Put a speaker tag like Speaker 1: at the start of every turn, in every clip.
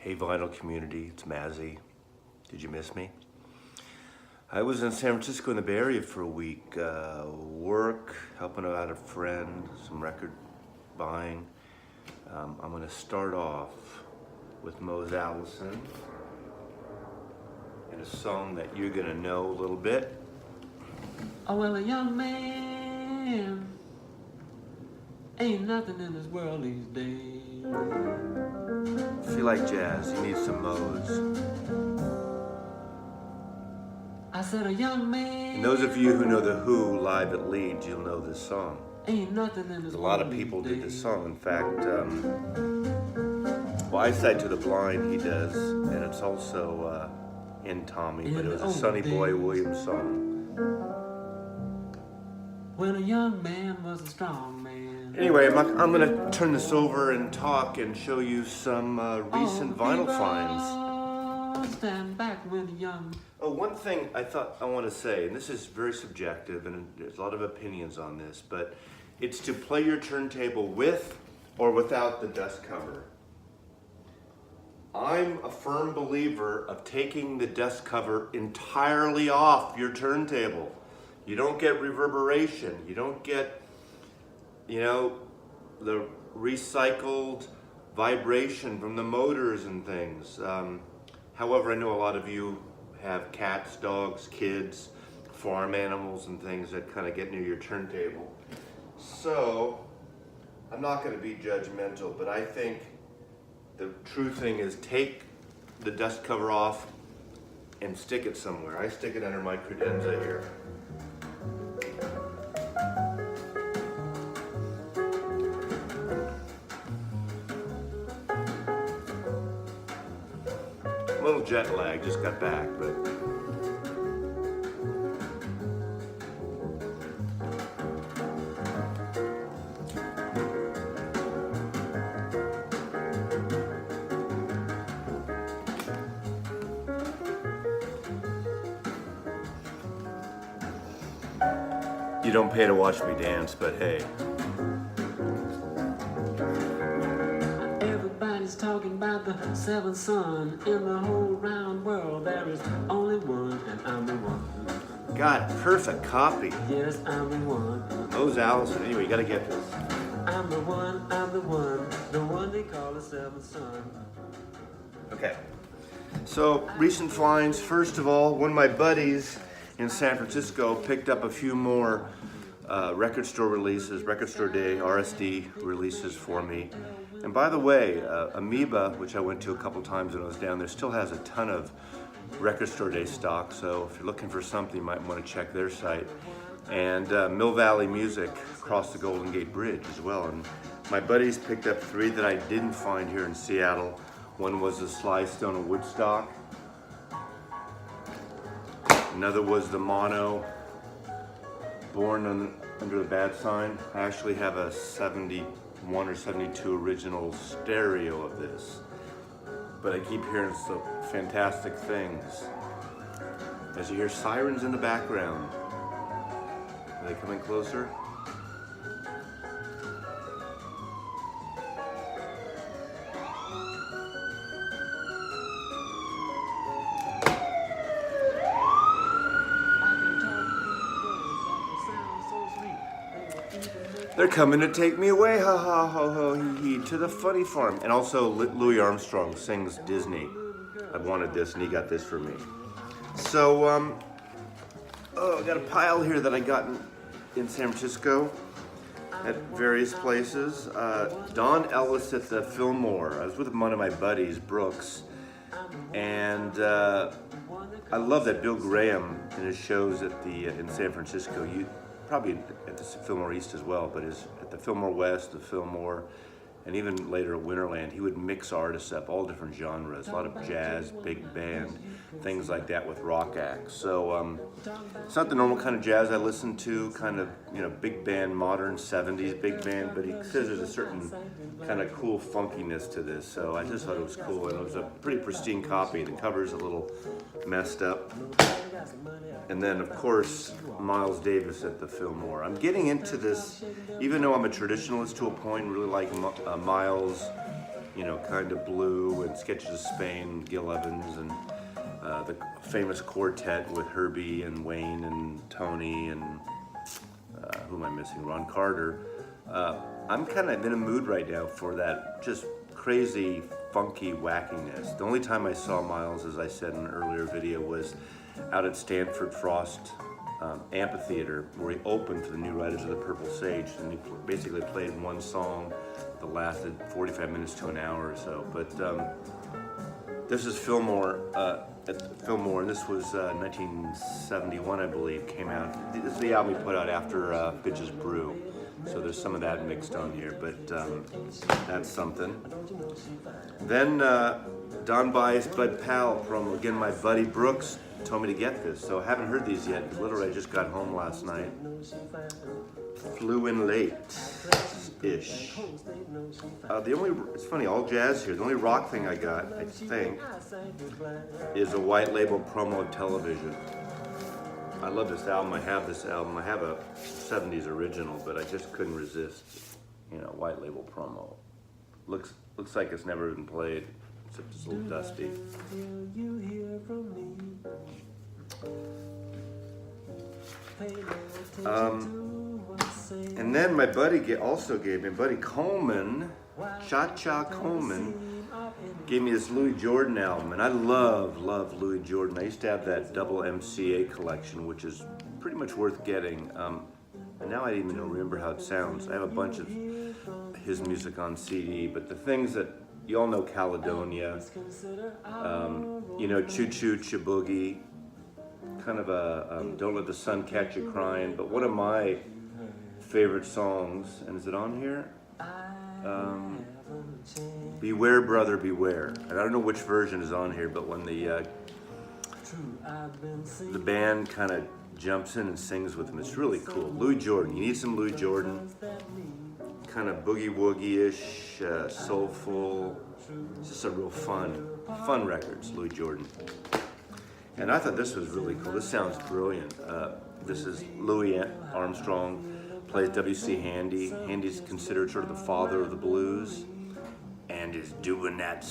Speaker 1: Hey vinyl community, it's Mazzy. Did you miss me? I was in San Francisco in the Bay Area for a week. Work, helping out a friend, some record buying. I'm gonna start off with Mose Allison and a song that you're gonna know a little bit.
Speaker 2: Oh, well, a young man ain't nothing in this world these days.
Speaker 1: If you like jazz, you need some Mose.
Speaker 2: I said a young man.
Speaker 1: And those of you who know The Who live at Leeds, you'll know this song.
Speaker 2: Ain't nothing in this
Speaker 1: A lot of people did this song. In fact, well, Eyesight to the Blind he does, and it's also in Tommy, but it was a Sonny Boy Williams song.
Speaker 2: When a young man was a strong man.
Speaker 1: Anyway, I'm going to turn this over and talk and show you some recent vinyl finds.
Speaker 2: Stand back when young.
Speaker 1: Oh, one thing I want to say, and this is very subjective, and there's a lot of opinions on this, but it's to play your turntable with or without the dust cover. I'm a firm believer of taking the dust cover entirely off your turntable. You don't get reverberation. You don't get, the recycled vibration from the motors and things. However, I know a lot of you have cats, dogs, kids, farm animals and things that kind of get near your turntable. So, I'm not going to be judgmental, but I think the true thing is take the dust cover off and stick it somewhere. I stick it under my credenza here. A little jet lag, just got back, but you don't pay to watch me dance, but hey.
Speaker 2: Everybody's talking about the seventh son. In the whole round world, there is only one, and I'm the one.
Speaker 1: God, perfect copy.
Speaker 2: Yes, I'm the one.
Speaker 1: Mose Allison. Anyway, you gotta get this.
Speaker 2: I'm the one the one they call the seventh son.
Speaker 1: Okay. So, recent finds. First of all, one of my buddies in San Francisco picked up a few more record store releases, Record Store Day, RSD releases for me. And by the way, Amoeba, which I went to a couple times when I was down there, still has a ton of Record Store Day stock. So if you're looking for something, you might want to check their site. And Mill Valley Music across the Golden Gate Bridge as well. And my buddies picked up three that I didn't find here in Seattle. One was the Sly Stone of Woodstock. Another was the Mono, Born Under the Bad Sign. I actually have a 71 or 72 original stereo of this, but I keep hearing some fantastic things. As you hear sirens in the background, are they coming closer? They're coming to take me away, ha ha ho ho hee hee, to the funny farm. And also Louis Armstrong sings Disney. I wanted this and he got this for me. So, I got a pile here that I got in San Francisco at various places. Don Ellis at the Fillmore. I was with one of my buddies, Brooks, and I love that Bill Graham in his shows at in San Francisco. Probably at the Fillmore East as well, but at the Fillmore West, the Fillmore, and even later at Winterland, he would mix artists up, all different genres, a lot of jazz, big band, things like that with rock acts. So it's not the normal kind of jazz I listen to, kind of, big band, modern 70s big band, but he says there's a certain kind of cool funkiness to this, so I just thought it was cool, and it was a pretty pristine copy. The cover's a little messed up. And then, of course, Miles Davis at the Fillmore. I'm getting into this, even though I'm a traditionalist to a point, really like Miles you know, Kind of Blue and Sketches of Spain, Gil Evans, and the famous quartet with Herbie and Wayne and Tony and who am I missing? Ron Carter. I'm kind of in a mood right now for that just crazy, funky wackiness. The only time I saw Miles, as I said in an earlier video, was out at Stanford Frost Amphitheater, where he opened for the New Riders of the Purple Sage, and he basically played one song that lasted 45 minutes to an hour or so. But this is Fillmore, at Fillmore, and this was 1971, I believe, came out. This is the album he put out after Bitches Brew. So there's some of that mixed on here, but that's something. Then Don Bias, Bud Powell from, again, my buddy Brooks told me to get this. So I haven't heard these yet. Literally, I just got home last night. Flew in late-ish. It's funny, all jazz here. The only rock thing I got, I think, is a white label promo television. I love this album. I have this album. I have a 70s original, but I just couldn't resist, you know, white label promo. Looks like it's never been played, except it's a little dusty. And then my buddy also gave me, buddy Coleman, Cha-Cha Coleman, gave me this Louis Jordan album, and I love Louis Jordan. I used to have that double MCA collection, which is pretty much worth getting. And now I don't even remember how it sounds. I have a bunch of his music on CD, but the things that, you all know Caledonia, you know, Choo Choo Chiboogie, kind of a Don't Let the Sun Catch You Crying, but one of my favorite songs, and is it on here? Beware Brother Beware. And I don't know which version is on here, but when the band kind of jumps in and sings with him, it's really cool. Louis Jordan, you need some Louis Jordan, kind of boogie woogie-ish, soulful. It's just a real fun records, Louis Jordan. And I thought this was really cool. This sounds brilliant. This is Louis Armstrong, plays W.C. Handy. Handy's considered sort of the father of the blues, and is doing that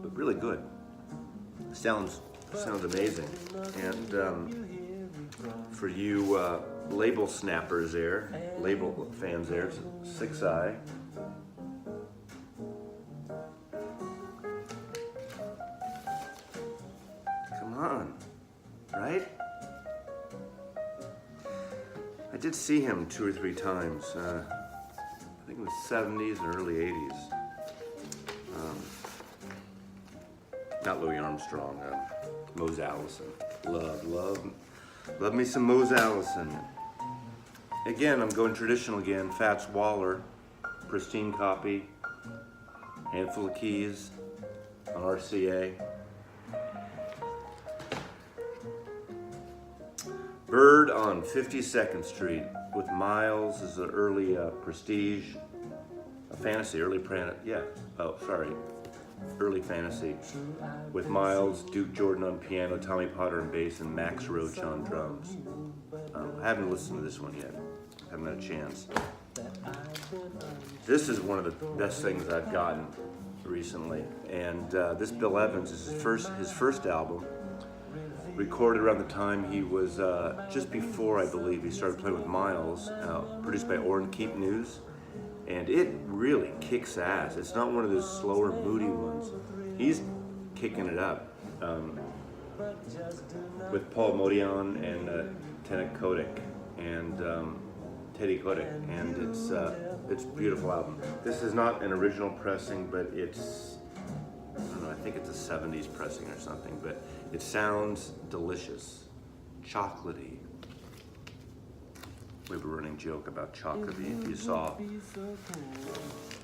Speaker 1: but really good. Sounds amazing. And for you label snappers there, label fans there, 6i. Come on, right? I did see him 2 or 3 times. I think it was 70s and early 80s. Not Louis Armstrong, Mose Allison. Love me some Mose Allison. Again, I'm going traditional again. Fats Waller, pristine copy, handful of keys on RCA. Bird on 52nd Street with Miles is the early Prestige, a fantasy, early fantasy with Miles, Duke Jordan on piano, Tommy Potter on bass, and Max Roach on drums. I haven't listened to this one yet. I haven't had a chance. This is one of the best things I've gotten recently, and this Bill Evans is his first album. Recorded around the time he was, just before, I believe, he started playing with Miles, produced by Orrin Keep News, and it really kicks ass. It's not one of those slower, moody ones. He's kicking it up with Paul Modion and Teddy Kotick, and it's a beautiful album. This is not an original pressing, but it's, I don't know, I think it's a 70s pressing or something, but it sounds delicious, chocolatey. We have a running joke about chocolatey. If you saw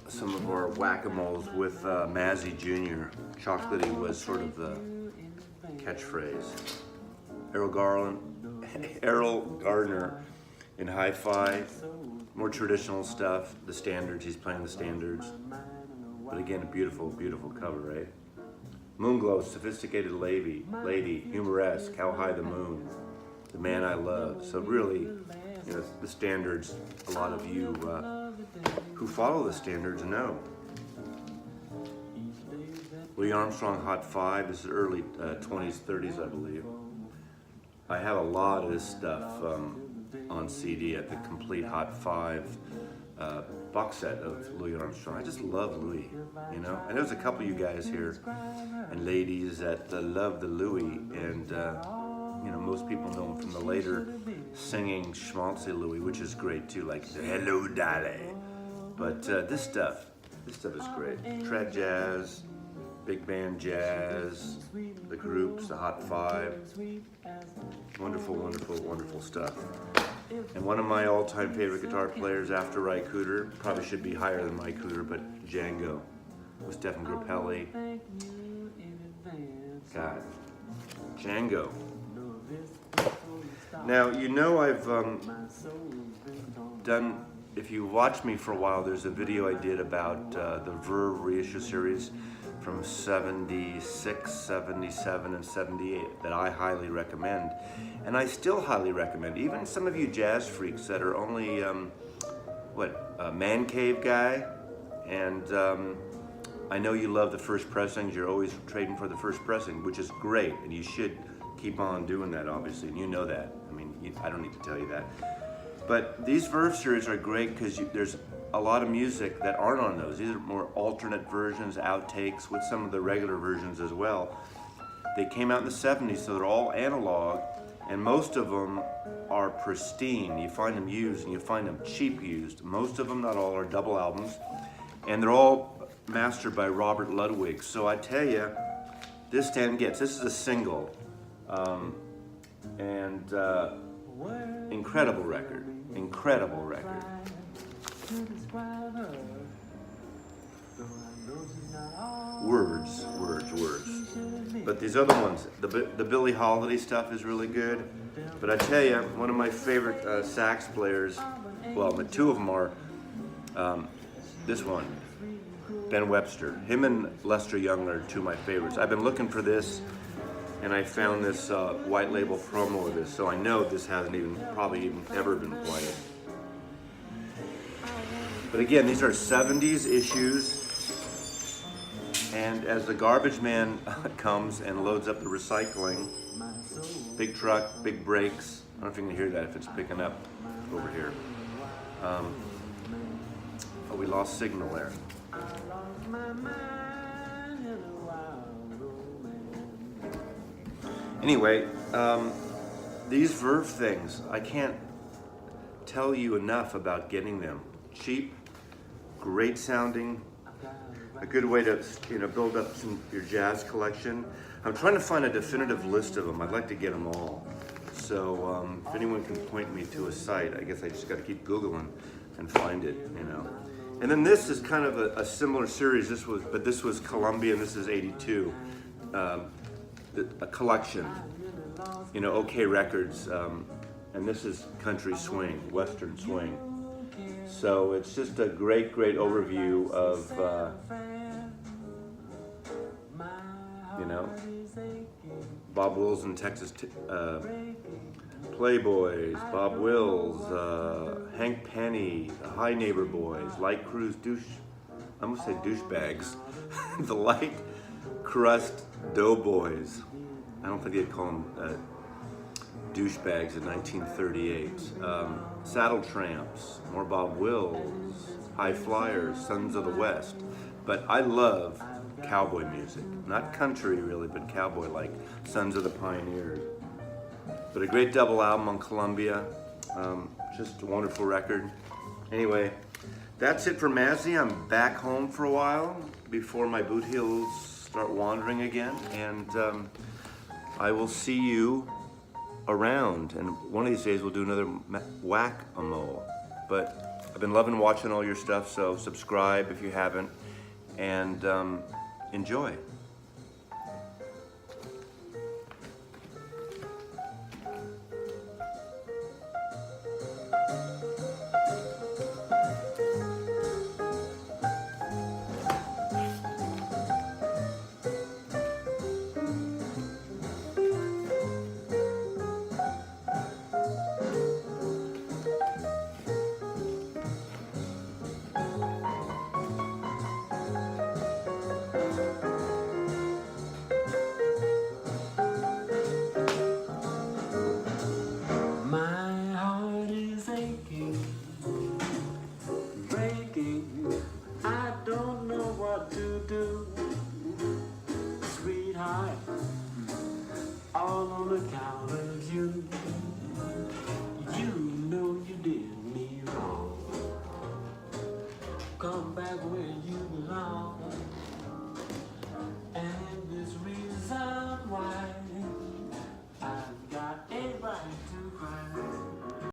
Speaker 1: some of our whack-a-moles with Mazzy Jr., chocolatey was sort of the catchphrase. Erroll Garner in hi-fi, more traditional stuff, the standards, he's playing the standards. But again, a beautiful, beautiful cover, right? Moonglow, Sophisticated Lady, Humoresque, How High the Moon, The Man I Love. So really You know, the standards, a lot of you who follow the standards know. Louis Armstrong Hot 5, this is early 20s, 30s, I believe. I have a lot of this stuff on CD at the complete Hot 5 box set of Louis Armstrong. I just love Louis, you know. And there's a couple of you guys here and ladies that love the Louis, and you know, most people know him from the later singing schmaltzy Louis, which is great too, like Hello Dolly. But this stuff is great. Trad jazz, big band jazz, the groups, the Hot 5. Wonderful, wonderful, wonderful stuff. And one of my all-time favorite guitar players after Ry Cooder, probably should be higher than Ry Cooder, but Django with Stephen Grappelli. God, Django. Now, you know I've done, if you watch me for a while, there's a video I did about the Verve reissue series from 76, 77, and 78 that I highly recommend. And I still highly recommend, even some of you jazz freaks that are only, Man Cave guy, and I know you love the first pressings, you're always trading for the first pressing, which is great, and you should keep on doing that, obviously, and you know that. I mean, I don't need to tell you that. But these Verve series are great because there's a lot of music that aren't on those. These are more alternate versions, outtakes, with some of the regular versions as well. They came out in the 70s, so they're all analog, and most of them are pristine. You find them used, and you find them cheap used. Most of them, not all, are double albums, and they're all mastered by Robert Ludwig. So I tell you, this Stan Getz, this is a single, and incredible record, incredible record. Words. But these other ones, the Billie Holiday stuff is really good. But I tell you, one of my favorite sax players, well, the two of them are this one, Ben Webster. Him and Lester Young are two of my favorites. I've been looking for this, and I found this white label promo of this, so I know this hasn't probably ever been played. But again, these are 70s issues, and as the garbage man comes and loads up the recycling, big truck, big brakes. I don't know if you can hear that, if it's picking up over here. Oh, we lost signal there. Anyway, these Verve things, I can't tell you enough about getting them. Cheap, great sounding, a good way to build up your jazz collection. I'm trying to find a definitive list of them. I'd like to get them all. So if anyone can point me to a site, I guess I just got to keep Googling and find it, you know. And then this is kind of a similar series. This was Columbia, and this is 82. A collection, you know, OK Records, and this is country swing, western swing. So it's just a great overview of, you know, Bob Wills and Texas Playboys, Bob Wills, Hank Penny, the High Neighbor Boys, Light Cruz I'm gonna say douchebags, the Light Crust Doughboys. I don't think they'd call them douchebags in 1938. Saddle Tramps, more Bob Wills, High Flyers, Sons of the West. But I love cowboy music. Not country really, but cowboy, like Sons of the Pioneers. But a great double album on Columbia. Just a wonderful record. Anyway, that's it for Mazzy. I'm back home for a while before my boot heels start wandering again. And I will see you around, and one of these days we'll do another whack-a-mole. But I've been loving watching all your stuff, so subscribe if you haven't, and enjoy.
Speaker 2: all on account of you. You know you did me wrong. Come back where you belong. And this reason why